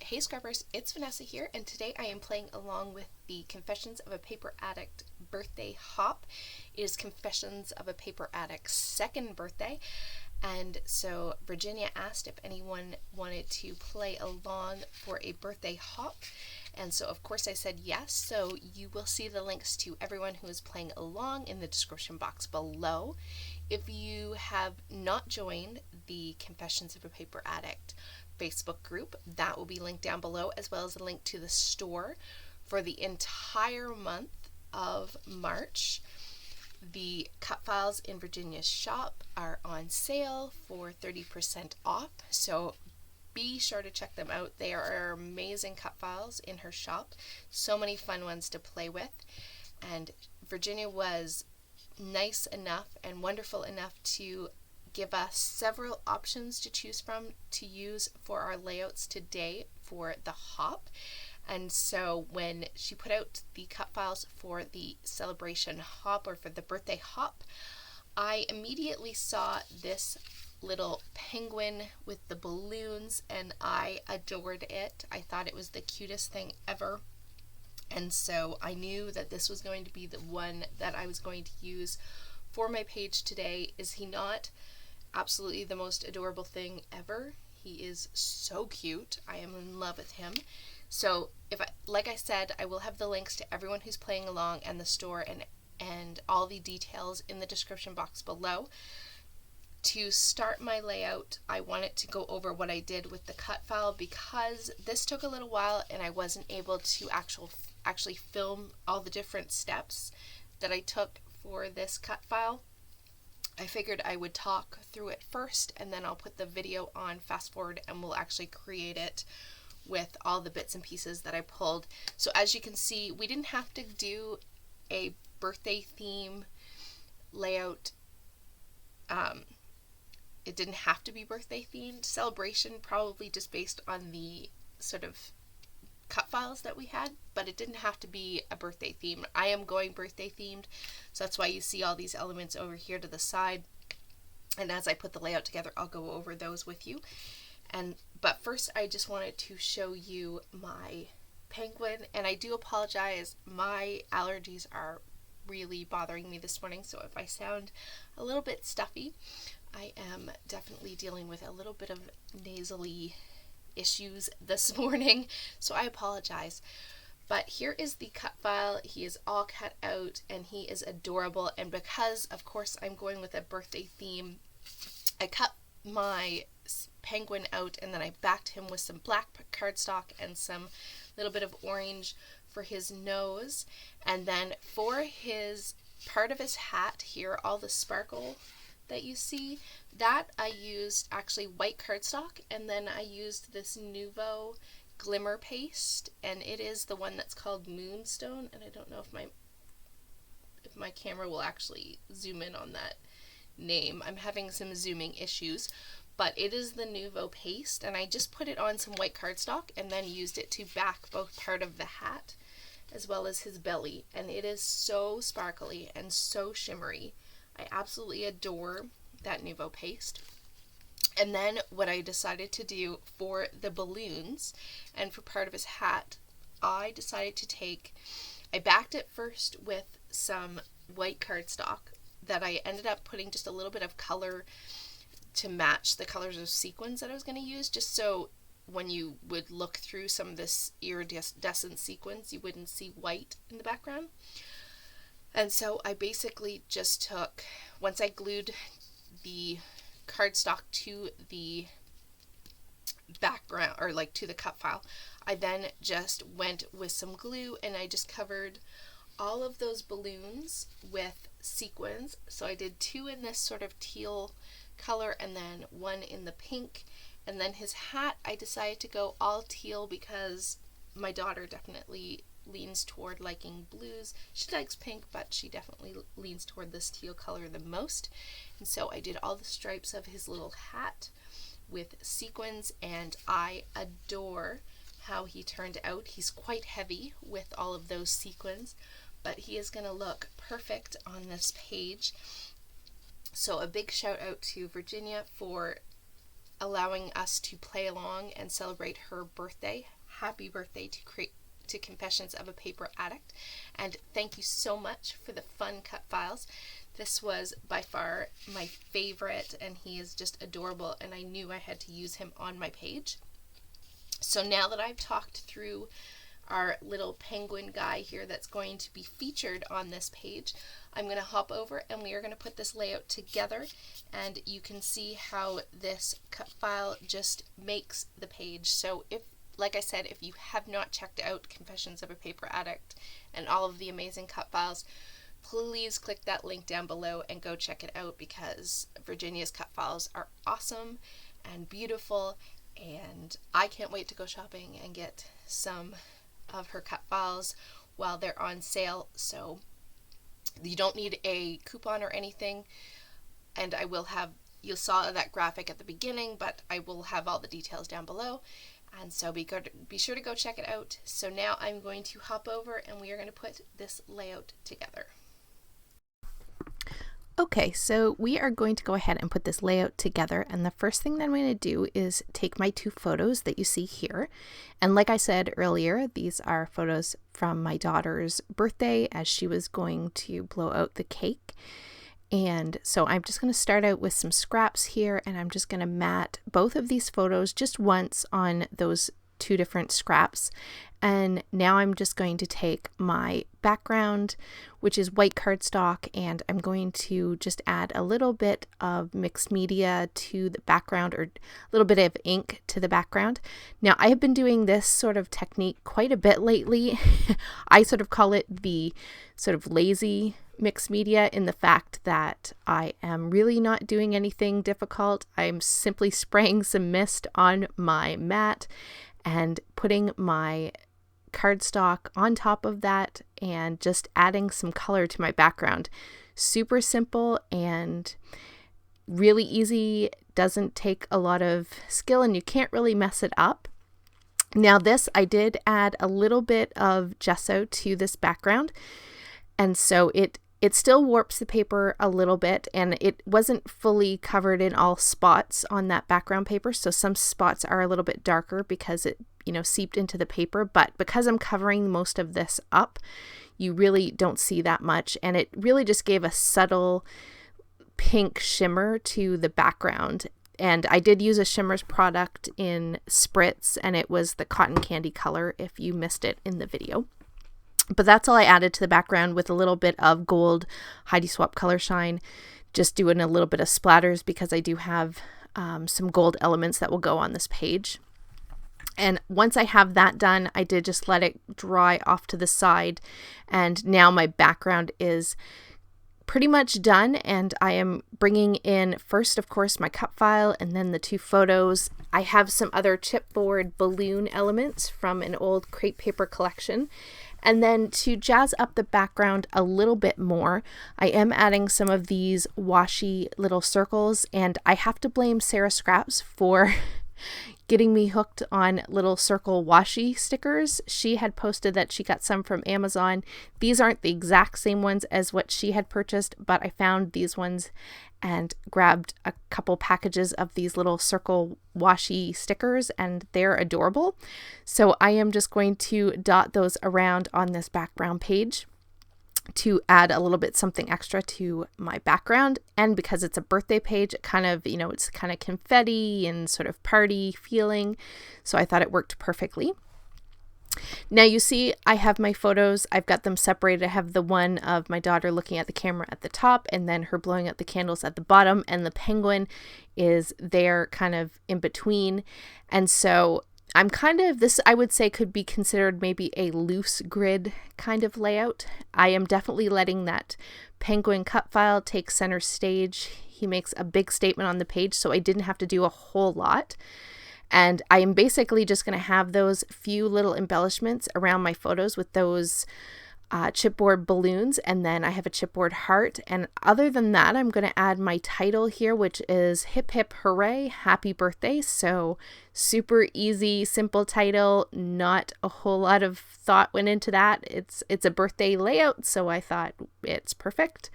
Hey Scrubbers, it's Vanessa here, and today I am playing along with the Confessions of a Paper Addict birthday hop. It is Confessions of a Paper Addict's second birthday, and so Virginia asked if anyone wanted to play along for a birthday hop, and so of course I said yes. So you will see the links to everyone who is playing along in the description box below. If you have not joined the Confessions of a Paper Addict Facebook group, that will be linked down below, as well as a link to the store for the entire month of March. The cut files in Virginia's shop are on sale for 30% off, so be sure to check them out. They are amazing cut files in her shop, so many fun ones to play with, and Virginia was nice enough and wonderful enough to give us several options to choose from to use for our layouts today for the hop. And so when she put out the cut files for the celebration hop, or for the birthday hop, I immediately saw this little penguin with the balloons and I adored it. I thought it was the cutest thing ever. And so I knew that this was going to be the one that I was going to use for my page today. Is he not absolutely the most adorable thing ever? He is so cute. I am in love with him. So like I said, I will have the links to everyone who's playing along and the store and all the details in the description box below. To start my layout, I wanted to go over what I did with the cut file, because this took a little while and I wasn't able to actually film all the different steps that I took for this cut file. I figured I would talk through it first, and then I'll put the video on fast forward and we'll actually create it with all the bits and pieces that I pulled. So as you can see, we didn't have to do a birthday theme layout. It didn't have to be birthday themed. Celebration, probably just based on the sort of cut files that we had, but it didn't have to be a birthday theme. I am going birthday themed, so that's why you see all these elements over here to the side, and as I put the layout together I'll go over those with you. But first I just wanted to show you my penguin, and I do apologize, my allergies are really bothering me this morning, so if I sound a little bit stuffy, I am definitely dealing with a little bit of nasally issues this morning, so I apologize. But here is the cut file. He is all cut out and he is adorable, and because of course I'm going with a birthday theme, I cut my penguin out and then I backed him with some black cardstock and some little bit of orange for his nose, and then for his part of his hat here, all the sparkle that you see, that I used actually white cardstock, and then I used this Nuvo glimmer paste, and it is the one that's called Moonstone, and I don't know if my camera will actually zoom in on that name. I'm having some zooming issues, but it is the Nuvo paste, and I just put it on some white cardstock and then used it to back both part of the hat as well as his belly, and it is so sparkly and so shimmery. I absolutely adore that Nuvo paste. And then what I decided to do for the balloons and for part of his hat, I decided to I backed it first with some white cardstock that I ended up putting just a little bit of color to match the colors of sequins that I was going to use, just so when you would look through some of this iridescent sequins, you wouldn't see white in the background. And so I basically just took, once I glued the cardstock to the background, or like to the cut file, I then just went with some glue and I just covered all of those balloons with sequins. So I did 2 in this sort of teal color and then 1 in the pink, and then his hat I decided to go all teal because my daughter definitely leans toward liking blues. She likes pink, but she definitely leans toward this teal color the most. And so I did all the stripes of his little hat with sequins, and I adore how he turned out. He's quite heavy with all of those sequins, but he is going to look perfect on this page. So a big shout out to Virginia for allowing us to play along and celebrate her birthday happy birthday to Confessions of a Paper Addict, and thank you so much for the fun cut files. This was by far my favorite, and he is just adorable, and I knew I had to use him on my page. So now that I've talked through our little penguin guy here that's going to be featured on this page, I'm going to hop over and we are going to put this layout together, and you can see how this cut file just makes the page. So like I said, if you have not checked out Confessions of a Paper Addict and all of the amazing cut files, please click that link down below and go check it out, because Virginia's cut files are awesome and beautiful, and I can't wait to go shopping and get some of her cut files while they're on sale. So you don't need a coupon or anything, and I will have, you saw that graphic at the beginning, but I will have all the details down below, and so be sure to go check it out. So now I'm going to hop over and we are going to put this layout together. Okay, so we are going to go ahead and put this layout together, and the first thing that I'm going to do is take my 2 photos that you see here. And like I said earlier, these are photos from my daughter's birthday as she was going to blow out the cake. And so I'm just going to start out with some scraps here, and I'm just going to mat both of these photos just once on those 2 different scraps. And now I'm just going to take my background, which is white cardstock, and I'm going to just add a little bit of mixed media to the background, or a little bit of ink to the background. Now, I have been doing this sort of technique quite a bit lately. I sort of call it the sort of lazy mixed media, in the fact that I am really not doing anything difficult. I'm simply spraying some mist on my mat and putting my cardstock on top of that and just adding some color to my background. Super simple and really easy, doesn't take a lot of skill, and you can't really mess it up. Now this, I did add a little bit of gesso to this background, and so it still warps the paper a little bit, and it wasn't fully covered in all spots on that background paper, so some spots are a little bit darker because it seeped into the paper, but because I'm covering most of this up, you really don't see that much, and it really just gave a subtle pink shimmer to the background. And I did use a Shimmers product in Spritz, and it was the cotton candy color if you missed it in the video. But that's all I added to the background, with a little bit of gold Heidi Swapp Color Shine, just doing a little bit of splatters because I do have some gold elements that will go on this page. And once I have that done, I did just let it dry off to the side, and now my background is pretty much done, and I am bringing in first, of course, my cut file and then the 2 photos. I have some other chipboard balloon elements from an old crepe paper collection. And then to jazz up the background a little bit more, I am adding some of these washi little circles, and I have to blame Sarah Scraps for getting me hooked on little circle washi stickers. She had posted that she got some from Amazon. These aren't the exact same ones as what she had purchased, but I found these ones and grabbed a couple packages of these little circle washi stickers, and they're adorable. So I am just going to dot those around on this background page to add a little bit something extra to my background. And because it's a birthday page, it kind of, it's kind of confetti and sort of party feeling. So I thought it worked perfectly. Now you see I have my photos. I've got them separated. I have the one of my daughter looking at the camera at the top, and then her blowing out the candles at the bottom, and the penguin is there kind of in between. And so I'm kind of, this I would say could be considered maybe a loose grid kind of layout. I am definitely letting that penguin cut file take center stage. He makes a big statement on the page, so I didn't have to do a whole lot. And I am basically just going to have those few little embellishments around my photos with those chipboard balloons, and then I have a chipboard heart. And other than that, I'm going to add my title here, which is Hip Hip Hooray, Happy Birthday. So super easy, simple title, not a whole lot of thought went into that. It's a birthday layout, so I thought it's perfect.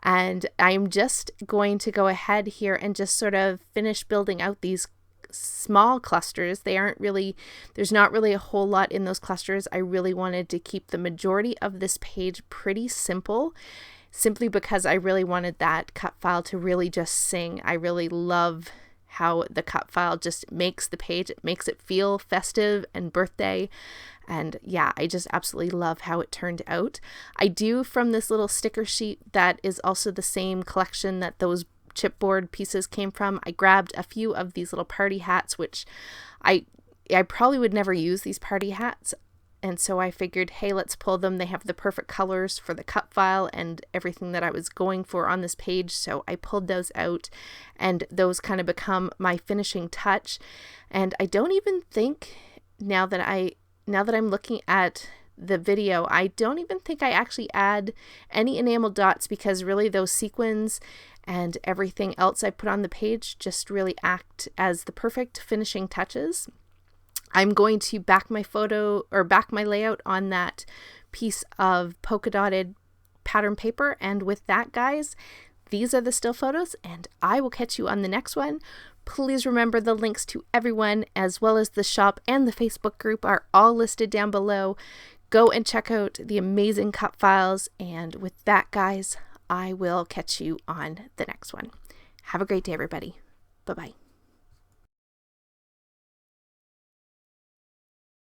And I'm just going to go ahead here and just sort of finish building out these small clusters. There's not really a whole lot in those clusters. I really wanted to keep the majority of this page pretty simple, simply because I really wanted that cut file to really just sing. I really love how the cut file just makes the page. It makes it feel festive and birthday. And yeah, I just absolutely love how it turned out. I do, from this little sticker sheet that is also the same collection that those chipboard pieces came from, I grabbed a few of these little party hats, which I probably would never use these party hats. And so I figured, hey, let's pull them. They have the perfect colors for the cut file and everything that I was going for on this page. So I pulled those out, and those kind of become my finishing touch. And I don't even think, now that I'm looking at the video, I don't even think I actually add any enamel dots, because really those sequins and everything else I put on the page just really act as the perfect finishing touches. I'm going to back my layout on that piece of polka dotted pattern paper. And with that, guys, these are the still photos, and I will catch you on the next one. Please remember, the links to everyone, as well as the shop and the Facebook group, are all listed down below. Go and check out the amazing cut files. And with that, guys, I will catch you on the next one. Have a great day, everybody. Bye-bye.